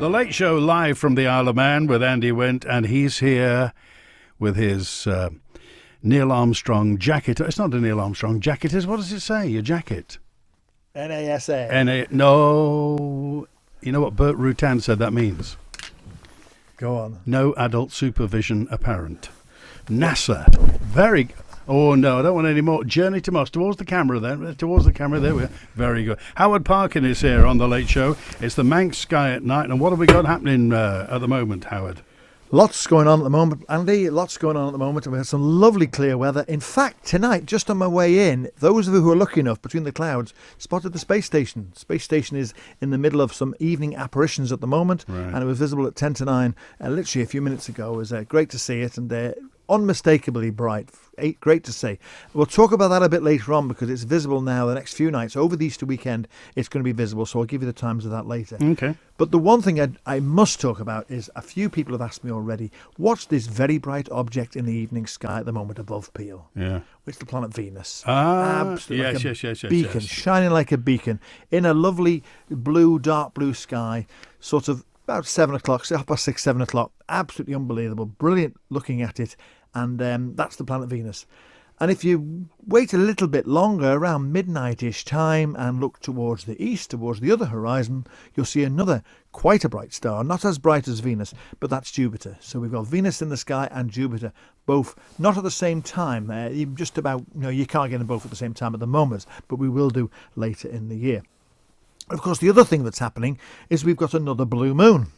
The Late Show live from the Isle of Man with Andy Wint, and he's here with his Neil Armstrong jacket. It's not a Neil Armstrong jacket, what does it say, your jacket? NASA. No. You know what Bert Rutan said that means? Go on. No adult supervision apparent. NASA. Very... Oh, no, I don't want any more. Journey to Mars. Towards the camera, then. Towards the camera. There we are. Very good. Howard Parkin is here on The Late Show. It's the Manx sky at night. And what have we got happening at the moment, Howard? Lots going on at the moment, Andy. Lots going on at the moment. And we had some lovely clear weather. In fact, tonight, just on my way in, those of you who are lucky enough between the clouds spotted the space station. Space station is in the middle of some evening apparitions at the moment. Right. And it was visible at 10 to 9, literally a few minutes ago. It was great to see it. And unmistakably bright. Great to see. We'll talk about that a bit later on because it's visible now the next few nights. Over the Easter weekend, it's going to be visible, so I'll give you the times of that later. Okay. But the one thing I must talk about is a few people have asked me already, what's this very bright object in the evening sky at the moment above Peel? Yeah. It's the planet Venus. Absolutely. Yes. Beacon, shining like a beacon in a lovely blue, dark blue sky, sort of about 7 o'clock, 6:30, 7 o'clock. Absolutely unbelievable. Brilliant looking at it. And that's the planet Venus. And if you wait a little bit longer, around midnight-ish time, and look towards the east, towards the other horizon, you'll see another quite a bright star. Not as bright as Venus, but that's Jupiter. So we've got Venus in the sky and Jupiter, both not at the same time. Just about, you can't get them both at the same time at the moment, but we will do later in the year. Of course, the other thing that's happening is we've got another blue moon.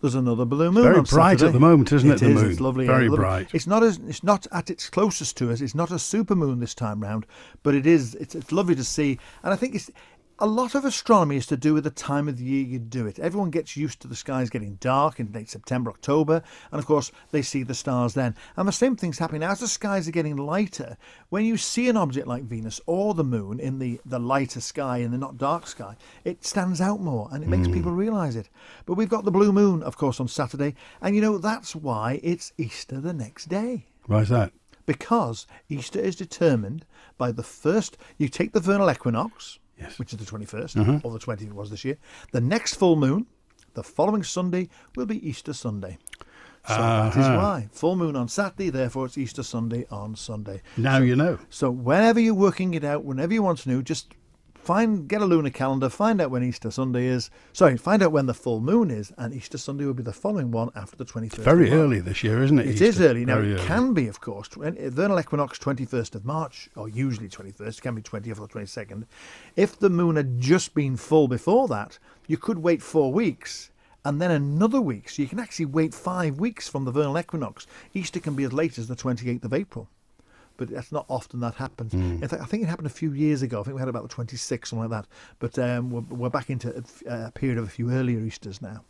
There's another blue moon. Very on bright Saturday. at the moment, isn't it? The moon. It's lovely. Very lovely. bright. It's not at its closest to us. It's not a supermoon this time round, but it is. It's lovely to see, and I think it's a lot of astronomy is to do with the time of the year you do it. Everyone gets used to the skies getting dark in late September, October, and of course they see the stars then. And the same thing's happening as the skies are getting lighter. When you see an object like Venus or the moon in the lighter sky, in the not dark sky, it stands out more and it makes people realise it. But we've got the blue moon, of course, on Saturday, and that's why it's Easter the next day. Why is that? Because Easter is determined by the first, you take the vernal equinox, yes, which is the 21st, or the 20th was this year. The next full moon, the following Sunday, will be Easter Sunday. So that is why. Full moon on Saturday, therefore it's Easter Sunday on Sunday. Now you know. So whenever you're working it out, whenever you want to know, just get a lunar calendar, find out when Easter Sunday is. Sorry, find out when the full moon is, and Easter Sunday will be the following one after the 21st. Very early this year, isn't it? It is early. Now, it can be, of course, vernal equinox 21st of March, or usually 21st, it can be 20th or 22nd. If the moon had just been full before that, you could wait 4 weeks, and then another week. So you can actually wait 5 weeks from the vernal equinox. Easter can be as late as the 28th of April. But that's not often that happens. In fact, I think it happened a few years ago. I think we had about the 26th, something like that. But we're back into a period of a few earlier Easters now.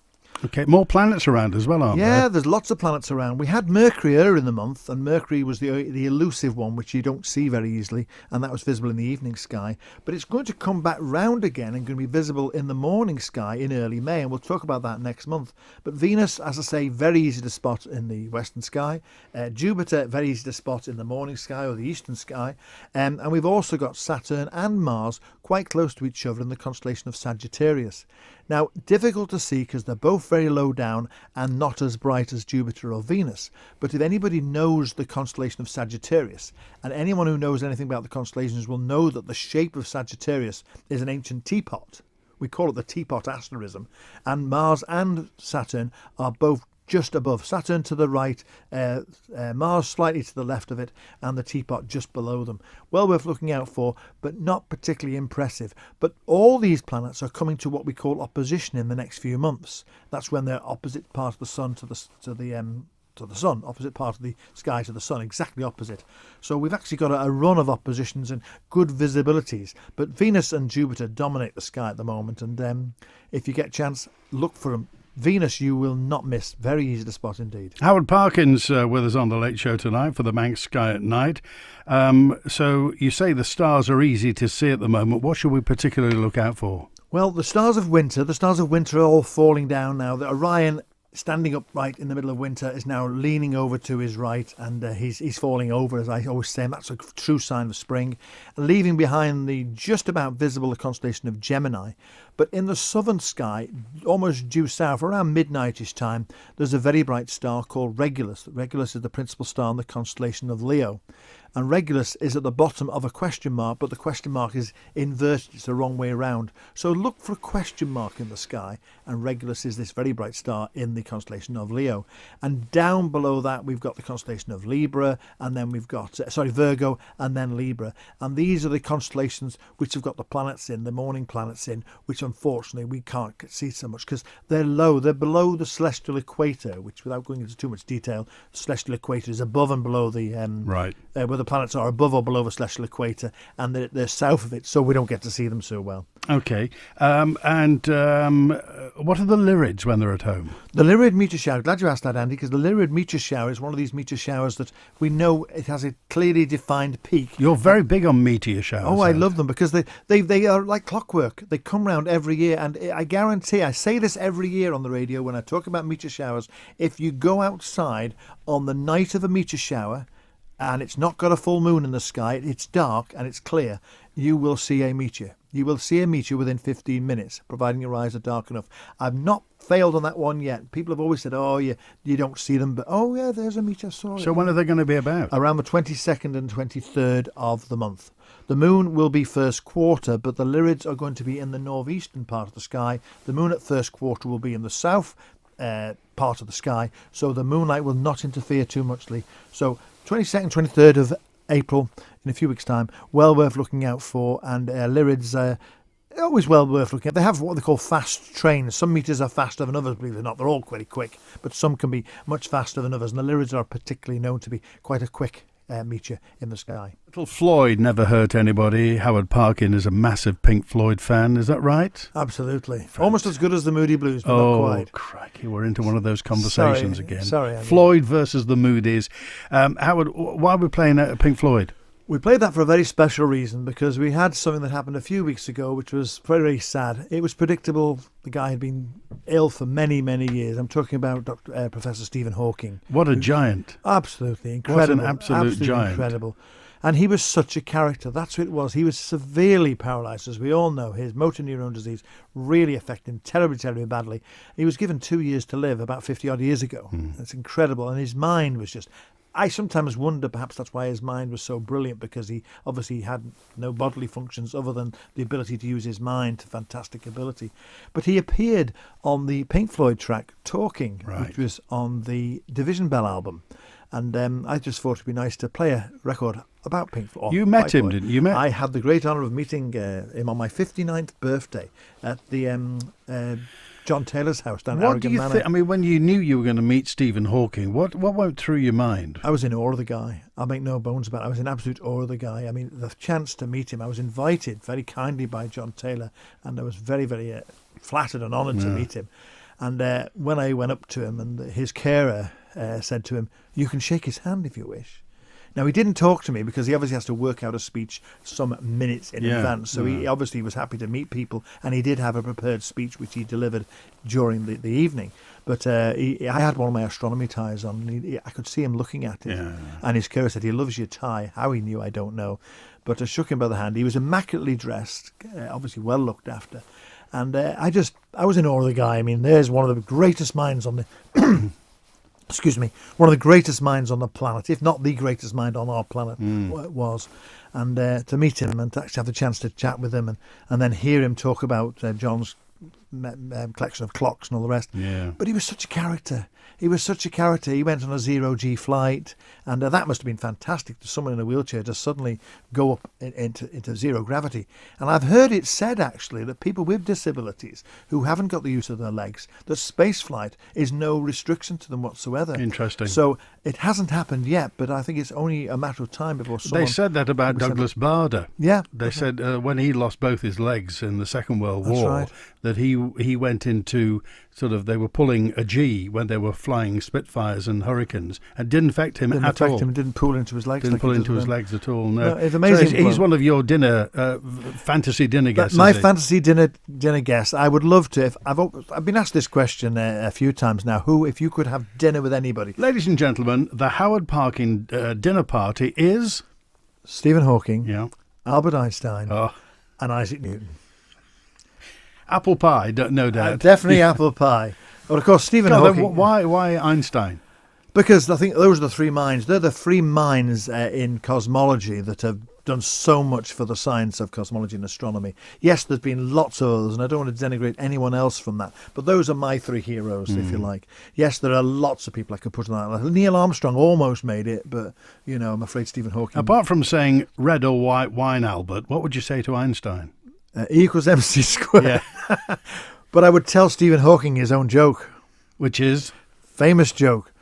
Okay, more planets around as well, aren't there? Yeah, there's lots of planets around. We had Mercury earlier in the month, and Mercury was the elusive one, which you don't see very easily, and that was visible in the evening sky. But it's going to come back round again and going to be visible in the morning sky in early May, and we'll talk about that next month. But Venus, as I say, very easy to spot in the western sky. Jupiter, very easy to spot in the morning sky or the eastern sky. And we've also got Saturn and Mars quite close to each other in the constellation of Sagittarius. Now, difficult to see because they're both very low down and not as bright as Jupiter or Venus. But if anybody knows the constellation of Sagittarius, and anyone who knows anything about the constellations will know that the shape of Sagittarius is an ancient teapot. We call it the teapot asterism. And Mars and Saturn are both just above. Saturn to the right, Mars slightly to the left of it, and the teapot just below them. Well worth looking out for, but not particularly impressive. But all these planets are coming to what we call opposition in the next few months. That's when they're opposite part of the sun to the sun, opposite part of the sky to the sun, exactly opposite. So we've actually got a run of oppositions and good visibilities. But Venus and Jupiter dominate the sky at the moment, and if you get a chance, look for them. Venus you will not miss. Very easy to spot indeed. Howard Parkin's with us on The Late Show tonight for the Manx Sky at Night. So you say the stars are easy to see at the moment. What should we particularly look out for? Well, the stars of winter are all falling down now. The Orion, standing upright in the middle of winter, is now leaning over to his right, and he's falling over, as I always say, and that's a true sign of spring, leaving behind the just about visible constellation of Gemini. But in the southern sky, almost due south, around midnightish time, there's a very bright star called Regulus. Regulus is the principal star in the constellation of Leo. And Regulus is at the bottom of a question mark, but the question mark is inverted. It's the wrong way around. So look for a question mark in the sky, and Regulus is this very bright star in the constellation of Leo. And down below that, we've got the constellation of Libra, and then we've got, Virgo, and then Libra. And these are the constellations which have got the planets in, the morning planets in, which unfortunately we can't see so much because they're low. They're below the celestial equator, which, without going into too much detail, the celestial equator is above and below the where the planets are above or below the celestial equator, and they're south of it, so we don't get to see them so well. Okay. And what are the Lyrids when they're at home? The Lyrid meteor shower, glad you asked that, Andy, because the Lyrid meteor shower is one of these meteor showers that we know it has a clearly defined peak. You're very big on meteor showers. Oh, I love them because they are like clockwork. They come round every year, and I guarantee, I say this every year on the radio when I talk about meteor showers, if you go outside on the night of a meteor shower, and it's not got a full moon in the sky, it's dark and it's clear, you will see a meteor. You will see a meteor within 15 minutes, providing your eyes are dark enough. I've not failed on that one yet. People have always said, oh, you don't see them, but oh, yeah, there's a meteor. Sorry. So when are they going to be about? Around the 22nd and 23rd of the month. The moon will be first quarter, but the Lyrids are going to be in the northeastern part of the sky. The moon at first quarter will be in the south part of the sky, so the moonlight will not interfere too muchly. So 22nd, 23rd of April, in a few weeks' time, well worth looking out for. And Lyrids, always well worth looking at. They have what they call fast trains. Some meteors are faster than others, believe it or not. They're all pretty quick, but some can be much faster than others. And the Lyrids are particularly known to be quite a quick meteor in the sky. Little Floyd never hurt anybody. Howard Parkin is a massive Pink Floyd fan. Is that right? Absolutely. Fantastic. Almost as good as the Moody Blues, but not quite. Oh, crikey. We're into one of those conversations again. Sorry, Andy. Floyd versus the Moody's. Howard, why are we playing Pink Floyd? We played that for a very special reason, because we had something that happened a few weeks ago which was very, very sad. It was predictable. The guy had been ill for many, many years. I'm talking about Professor Stephen Hawking. What a giant. Absolutely incredible. What an absolute giant. Incredible. And he was such a character. That's what it was. He was severely paralysed, as we all know. His motor neuron disease really affected him terribly, terribly badly. He was given 2 years to live about 50-odd years ago. That's incredible. And his mind was just... I sometimes wonder perhaps that's why his mind was so brilliant, because he obviously had no bodily functions other than the ability to use his mind to fantastic ability. But he appeared on the Pink Floyd track Talking, which was on the Division Bell album. And I just thought it'd be nice to play a record about Pink Floyd. You met him, didn't you? I had the great honour of meeting him on my 59th birthday at the... John Taylor's house down at Aragon Manor. What do you think? I mean, when you knew you were going to meet Stephen Hawking, what went through your mind? I was in awe of the guy. I'll make no bones about it. I was in absolute awe of the guy. I mean, the chance to meet him, I was invited very kindly by John Taylor, and I was very, very flattered and honoured to meet him. And when I went up to him, and his carer said to him, "You can shake his hand if you wish." Now, he didn't talk to me because he obviously has to work out a speech some minutes in advance. So he obviously was happy to meet people, and he did have a prepared speech which he delivered during the evening. But I had one of my astronomy ties on, and I could see him looking at it. Yeah. And his carer said, "He loves your tie." How he knew, I don't know. But I shook him by the hand. He was immaculately dressed, obviously well looked after. And I was in awe of the guy. I mean, there's one of the greatest minds on the... Excuse me, one of the greatest minds on the planet, if not the greatest mind on our planet, was. And to meet him and to actually have the chance to chat with him and then hear him talk about John's collection of clocks and all the rest. Yeah. But he was such a character. He was such a character. He went on a zero-G flight, and that must have been fantastic to someone in a wheelchair to suddenly go up into zero gravity. And I've heard it said, actually, that people with disabilities who haven't got the use of their legs, that space flight is no restriction to them whatsoever. Interesting. So it hasn't happened yet, but I think it's only a matter of time before someone... They said that about Douglas Bader. Yeah. They said when he lost both his legs in the Second World War, that he went into... they were pulling a G when they were flying Spitfires and Hurricanes, and didn't affect him at all. Didn't pull into his legs. Didn't pull into his legs at all. No, it's amazing. So he's one of your fantasy dinner guests. My fantasy dinner guest. I would love to. I've been asked this question a few times now. If you could have dinner with anybody? Ladies and gentlemen, the Howard Parkin dinner party is Stephen Hawking, Albert Einstein, and Isaac Newton. Apple pie, no doubt. Definitely apple pie. But of course, Stephen God, Hawking. why Einstein? Because I think those are the three minds. They're the three minds in cosmology that have done so much for the science of cosmology and astronomy. Yes, there's been lots of others, and I don't want to denigrate anyone else from that. But those are my three heroes, if you like. Yes, there are lots of people I could put on that. Neil Armstrong almost made it, but, I'm afraid Stephen Hawking... Apart from saying red or white wine, Albert, what would you say to Einstein? E equals MC squared. Yeah. But I would tell Stephen Hawking his own joke. Which is? Famous joke.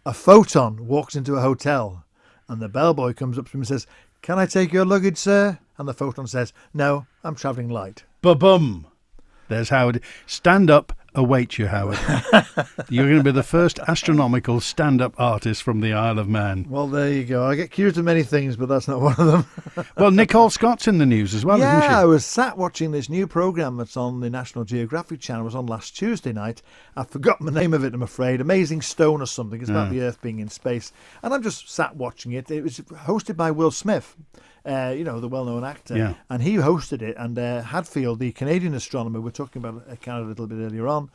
A photon walks into a hotel, and the bellboy comes up to him and says, "Can I take your luggage, sir?" And the photon says, "No, I'm travelling light." Ba-bum. There's Howard. Stand up awaits you, Howard. You're going to be the first astronomical stand-up artist from the Isle of Man. Well, there you go. I get accused of many things, but that's not one of them. Well, Nicole Scott's in the news as well, isn't she? Yeah, I was sat watching this new programme that's on the National Geographic Channel. It was on last Tuesday night. I've forgotten the name of it, I'm afraid. Amazing Stone or something. It's about the Earth being in space. And I'm just sat watching it. It was hosted by Will Smith. The well-known actor, Yeah. and he hosted it. And Hadfield, the Canadian astronomer, we were talking about kind of a little bit earlier on.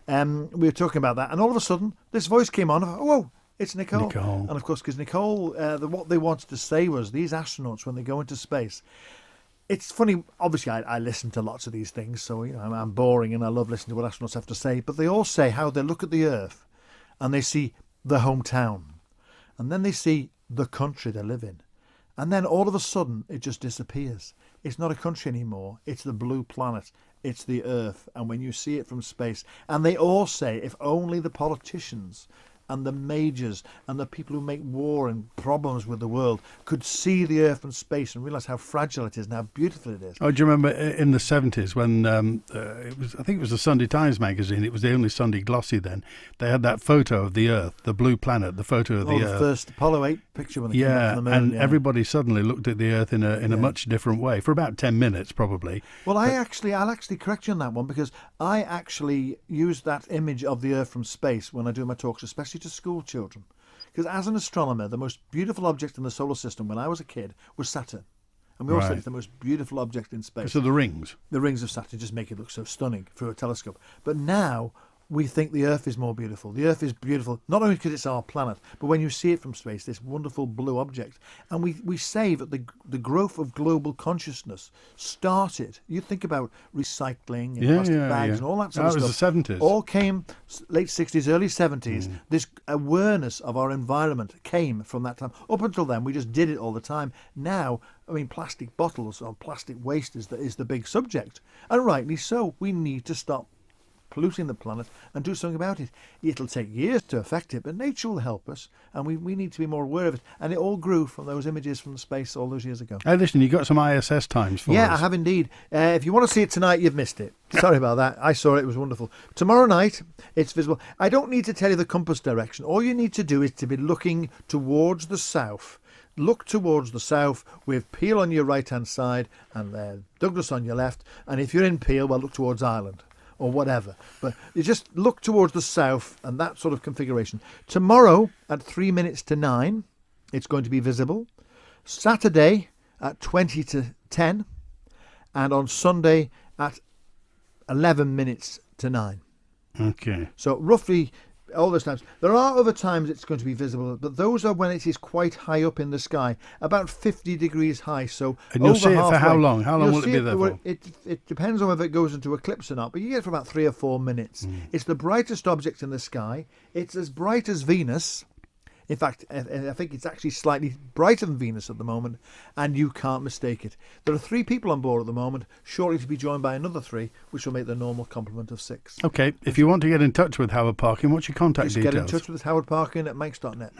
We were talking about that, and all of a sudden, this voice came on. Oh, whoa, it's Nicole. Nicole. And of course, because Nicole, what they wanted to say was these astronauts, when they go into space, it's funny. Obviously, I listen to lots of these things, so I'm boring, and I love listening to what astronauts have to say. But they all say how they look at the Earth, and they see the hometown, and then they see the country they live in. And then all of a sudden, it just disappears. It's not a country anymore. It's the blue planet. It's the Earth. And when you see it from space, and they all say, if only the politicians and the majors and the people who make war and problems with the world could see the Earth from space and realise how fragile it is and how beautiful it is. Oh, do you remember in the 70s when I think it was the Sunday Times magazine, it was the only Sunday glossy then, they had that photo of the Earth, the blue planet, the photo of the Earth. The first Apollo 8 picture when they came back from the moon. And everybody suddenly looked at the Earth in a much different way, for about 10 minutes probably. Well, I'll actually correct you on that one, because I actually use that image of the Earth from space when I do my talks, especially to school children. Because as an astronomer, the most beautiful object in the solar system when I was a kid was Saturn. And we all say it's the most beautiful object in space. So the rings. The rings of Saturn just make it look so stunning through a telescope. But now we think the Earth is more beautiful. The Earth is beautiful, not only because it's our planet, but when you see it from space, this wonderful blue object. And we say that the growth of global consciousness started, you think about recycling and plastic bags and all that sort of stuff. It was the 70s. All came late 60s, early 70s. This awareness of our environment came from that time. Up until then, we just did it all the time. Now, plastic bottles or plastic waste is the big subject. And rightly so. We need to stop polluting the planet and do something about it. It'll take years to affect it, but nature will help us, and we need to be more aware of it. And it all grew from those images from space all those years ago. Hey, listen, you got some ISS times for us. Yeah, I have indeed. If you want to see it tonight, you've missed it. Sorry about that. I saw it. It was wonderful. Tomorrow night, it's visible. I don't need to tell you the compass direction. All you need to do is to be looking towards the south. Look towards the south with Peel on your right-hand side and Douglas on your left. And if you're in Peel, well, look towards Ireland or whatever. But you just look towards the south and that sort of configuration. Tomorrow at 3 minutes to 9, it's going to be visible. Saturday at 20 to 10. And on Sunday at 11 minutes to 9. Okay. So roughly all those times. There are other times it's going to be visible, but those are when it is quite high up in the sky, about 50 degrees high. So and you'll see it for how long? How long will it be there for? It depends on whether it goes into eclipse or not, but you get it for about 3 or 4 minutes. It's the brightest object in the sky. It's as bright as Venus. In fact, I think it's actually slightly brighter than Venus at the moment, and you can't mistake it. There are 3 people on board at the moment, shortly to be joined by another 3, which will make the normal complement of 6. Okay, if you want to get in touch with Howard Parkin, what's your contact Just details? get in touch with us, Howard Parkin at Manx.net.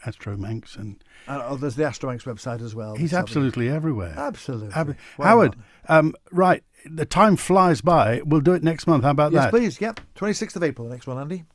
Astro Manx. And there's the Astro Manx website as well. He's absolutely everywhere. Absolutely. Howard, right, the time flies by. We'll do it next month. How about that? Yes, please. Yep. 26th of April, the next one, Andy.